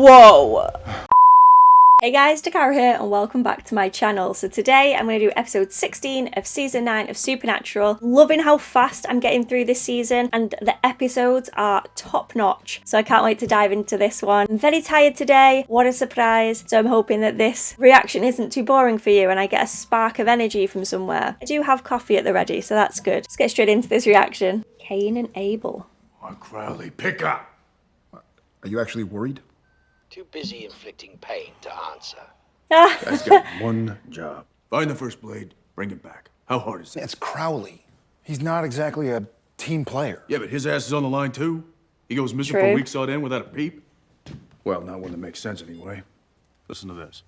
Whoa! Hey guys, Dakara here and welcome back to my channel. So today I'm going to do episode 16 of season 9 of Supernatural. Loving how fast I'm getting through this season and the episodes are top notch. So I can't wait to dive into this one. I'm very tired today, what a surprise. So I'm hoping that this reaction isn't too boring for you and I get a spark of energy from somewhere. I do have coffee at the ready, so that's good. Let's get straight into this reaction. Cain and Abel. Oh, Crowley, pick up! Are you actually worried? Too busy inflicting pain to answer. Guy's got one job. Find the first blade, bring it back. How hard is it? It's Crowley. He's not exactly a team player. Yeah, but his ass is on the line too. He goes missing for weeks on end without a peep. Well, not one that makes sense anyway. Listen to this.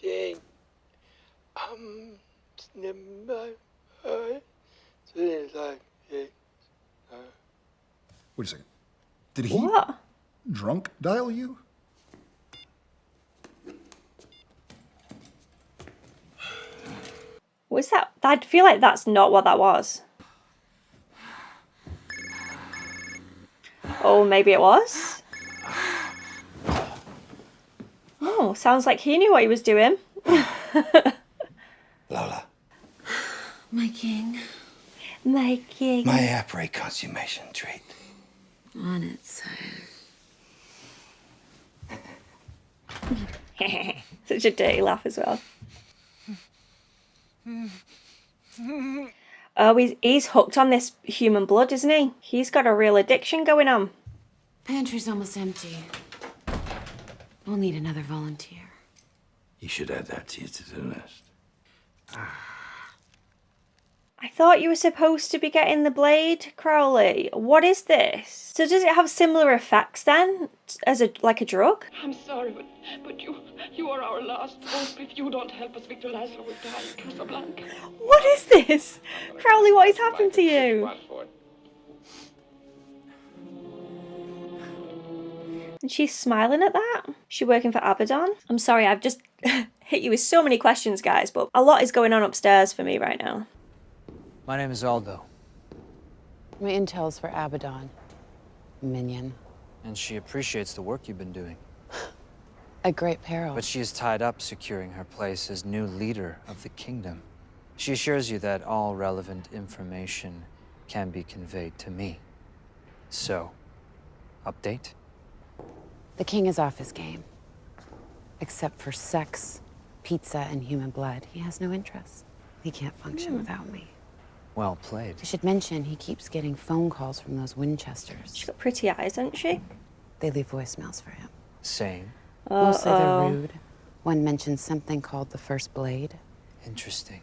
Wait a second. Did he drunk dial you? Was that? I feel like that's not what that was. Oh, maybe it was? Oh, sounds like he knew what he was doing. Lola. My king. My king. My après consummation treat. On it, sire. Such a dirty laugh as well. Oh, he's hooked on this human blood, isn't he? He's got a real addiction going on. Pantry's almost empty. We'll need another volunteer. You should add that to the list. I thought you were supposed to be getting the blade, Crowley. What is this? So does it have similar effects then, as a drug? I'm sorry, but you are our last hope. If you don't help us, Victor Lazarus will die in Casablanca. What is this? Crowley, what has happened to you? And she's smiling at that? Is she working for Abaddon? I'm sorry, I've just hit you with so many questions, guys, but a lot is going on upstairs for me right now. My name is Aldo. My intel's for Abaddon. Minion. And she appreciates the work you've been doing. At great peril. But she is tied up securing her place as new leader of the kingdom. She assures you that all relevant information can be conveyed to me. So, update? The king is off his game. Except for sex, pizza, and human blood. He has no interest. He can't function without me. Well played. I should mention he keeps getting phone calls from those Winchesters. She's got pretty eyes, hasn't she? They leave voicemails for him. Same. Mostly they're rude. One mentions something called the First Blade. Interesting.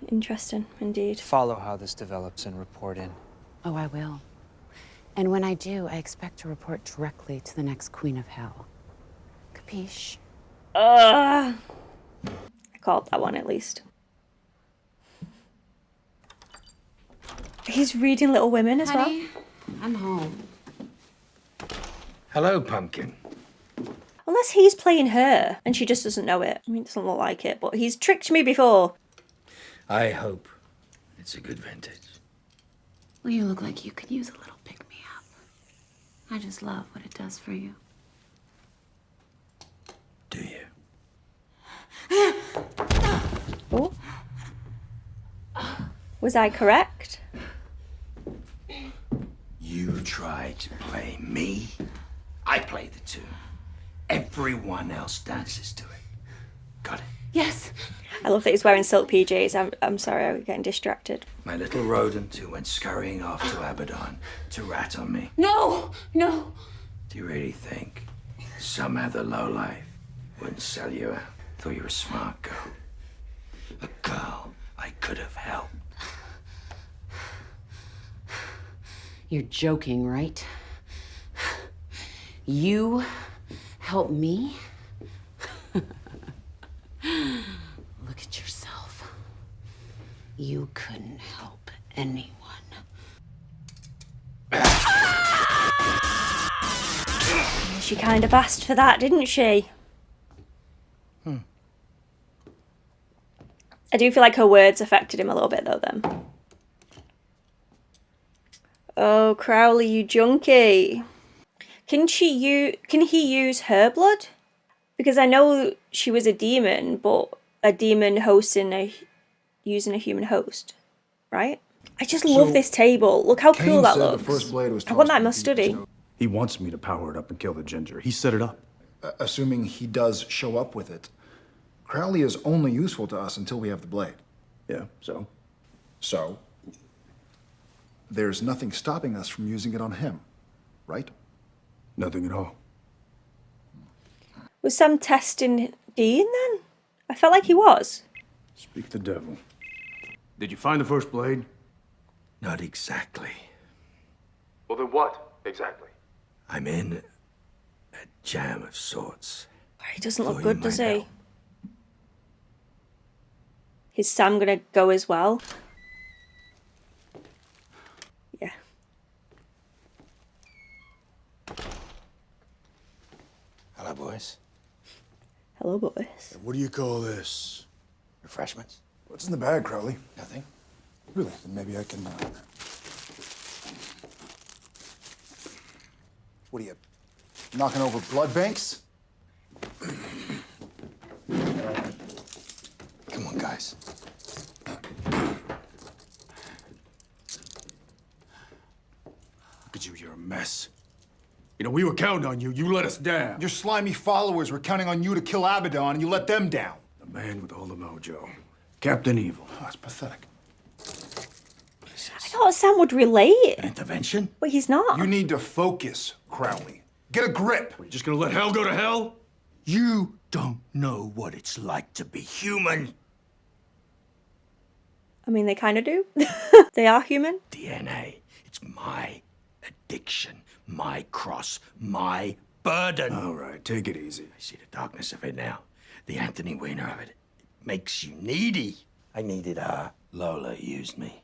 Interesting, indeed. Follow how this develops and report in. Oh, I will. And when I do, I expect to report directly to the next Queen of Hell. Capiche? I called that one at least. He's reading Little Women as well. I'm home. Hello, Pumpkin. Unless he's playing her and she just doesn't know it. I mean, it doesn't look like it, but he's tricked me before. I hope it's a good vintage. Well, you look like you could use a little pick-me-up. I just love what it does for you. Do you? Oh. Was I correct? You try to play me. I play the tune. Everyone else dances to it. Got it? Yes. I love that he's wearing silk PJs. I'm sorry, I'm getting distracted. My little rodent who went scurrying off to Abaddon to rat on me. No, no. Do you really think some other lowlife wouldn't sell you out? Thought you were a smart girl. A girl I could have helped. You're joking, right? You help me? Look at yourself. You couldn't help anyone. She kind of asked for that, didn't she? I do feel like her words affected him a little bit though then. Oh, Crowley, you junkie. Can he use her blood? Because I know she was a demon, but a demon using a human host, right? I just love this table. Look how cool that looks. The first blade was I want that in my tossed study. He wants me to power it up and kill the ginger. He set it up. Assuming he does show up with it. Crowley is only useful to us until we have the blade. Yeah, so? So, there's nothing stopping us from using it on him, right? Nothing at all. Was Sam testing Dean then? I felt like he was. Speak the devil. Did you find the first blade? Not exactly. Well, then what, exactly? I'm in a jam of sorts. He doesn't look Thought good, you does might he? help. Is Sam gonna go as well? Yeah. Hello, boys. Hello, boys. What do you call this? Refreshments? What's in the bag, Crowley? Nothing? Really? Then maybe I can... What are you, knocking over blood banks? Come on, guys. Look at you, you're a mess. You know, we were counting on you. You let us down. Your slimy followers were counting on you to kill Abaddon, and you let them down. The man with all the mojo. Captain Evil. Oh, that's pathetic. I thought Sam would relate, Intervention? but he's not. You need to focus, Crowley. Get a grip. You just gonna let hell go to hell? You don't know what it's like to be human. I mean, they kind of do. They are human. DNA. It's my addiction, my cross, my burden. All right, take it easy. I see the darkness of it now. The Anthony Weiner of it. It makes you needy. I needed her. Lola used me.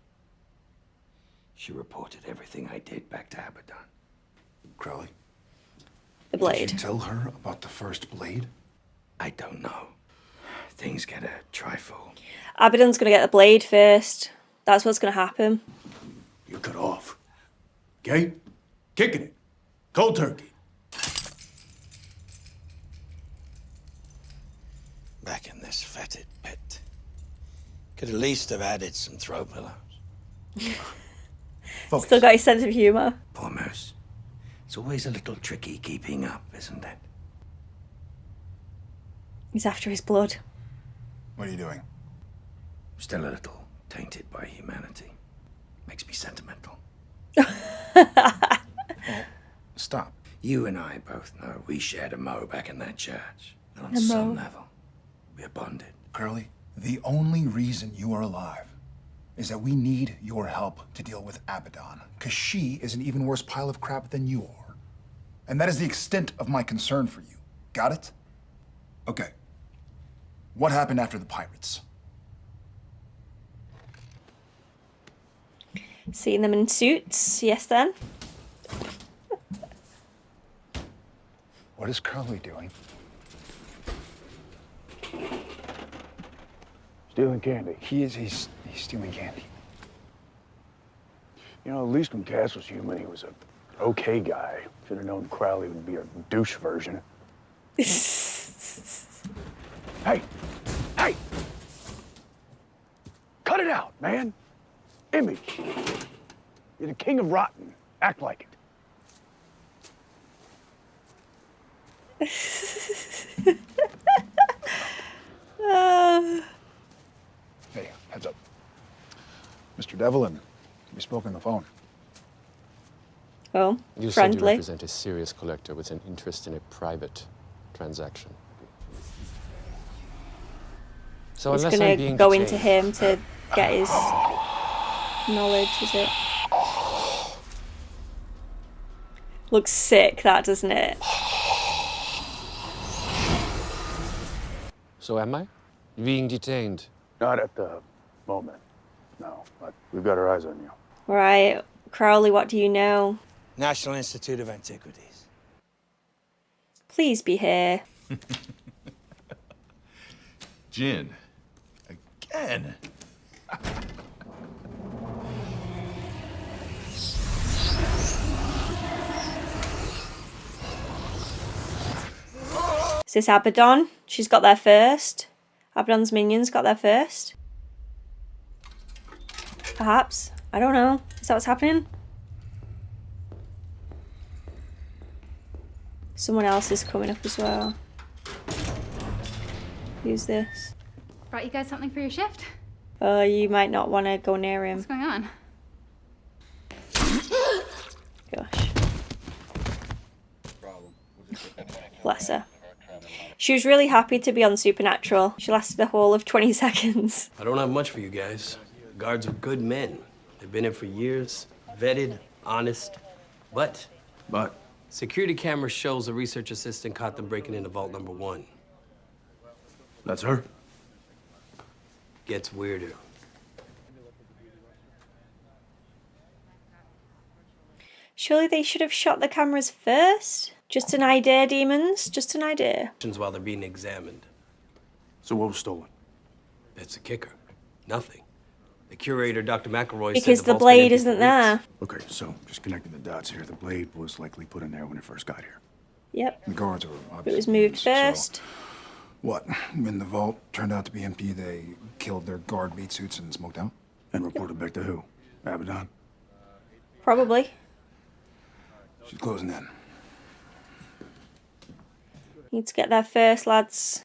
She reported everything I did back to Abaddon. Crowley, The did blade. you tell her about the first blade? I don't know. Things get a trifle. Abaddon's gonna get the blade first. That's what's gonna happen. You cut off. Okay? Kicking it. Cold turkey. Back in this fetid pit. Could at least have added some throw pillows. Focus. Still got his sense of humour. Poor Moose. It's always a little tricky keeping up, isn't it? He's after his blood. What are you doing? Still a little tainted by humanity. Makes me sentimental. Stop. You and I both know we shared a mo back in that church. And on A some mo. level, we're bonded. Crowley, the only reason you are alive is that we need your help to deal with Abaddon, because she is an even worse pile of crap than you are. And that is the extent of my concern for you. Got it? Okay. What happened after the pirates? Seeing them in suits. Yes, then. What is Crowley doing? Stealing candy. He's stealing candy. You know, at least when Cass was human, he was a okay guy. Should have known Crowley would be a douche version. Hey! Hey! Cut it out, man! Image. You're the king of rotten. Act like it. Hey, heads up. Mr. Devlin, we spoke on the phone. Oh, You said you friendly. represent a serious collector with an interest in a private transaction. So He's unless I'm gonna being go into detained, him to get his knowledge, is it? Looks sick, that, doesn't it? So am I? Being detained? Not at the moment. No, but we've got our eyes on you. Right. Crowley, what do you know? National Institute of Antiquities. Please be here. Gin. Again. Is this Abaddon? She's got there first. Abaddon's minions got there first. Perhaps. I don't know. Is that what's happening? Someone else is coming up as well. Who's this? Brought you guys something for your shift? Oh, you might not want to go near him. What's going on? Gosh. Bless her. She was really happy to be on Supernatural. She lasted the whole of 20 seconds. I don't have much for you guys. The guards are good men. They've been in for years, vetted, honest. But security camera shows a research assistant caught them breaking into vault number 1. That's her? Gets weirder. Surely they should have shot the cameras first? Just an idea, demons. Just an idea. While they're being examined. So what was stolen? That's the kicker. Nothing. The curator, Dr. McElroy, Because said the vault's been blade empty isn't for there. weeks. Okay, so just connecting the dots here. The blade was likely put in there when it first got here. Yep. The guards are It obviously was moved so first. what? When the vault turned out to be empty, they killed their guard meat suits and smoked out? And reported back to who? Abaddon? Probably. She's closing in. Need to get there first, lads.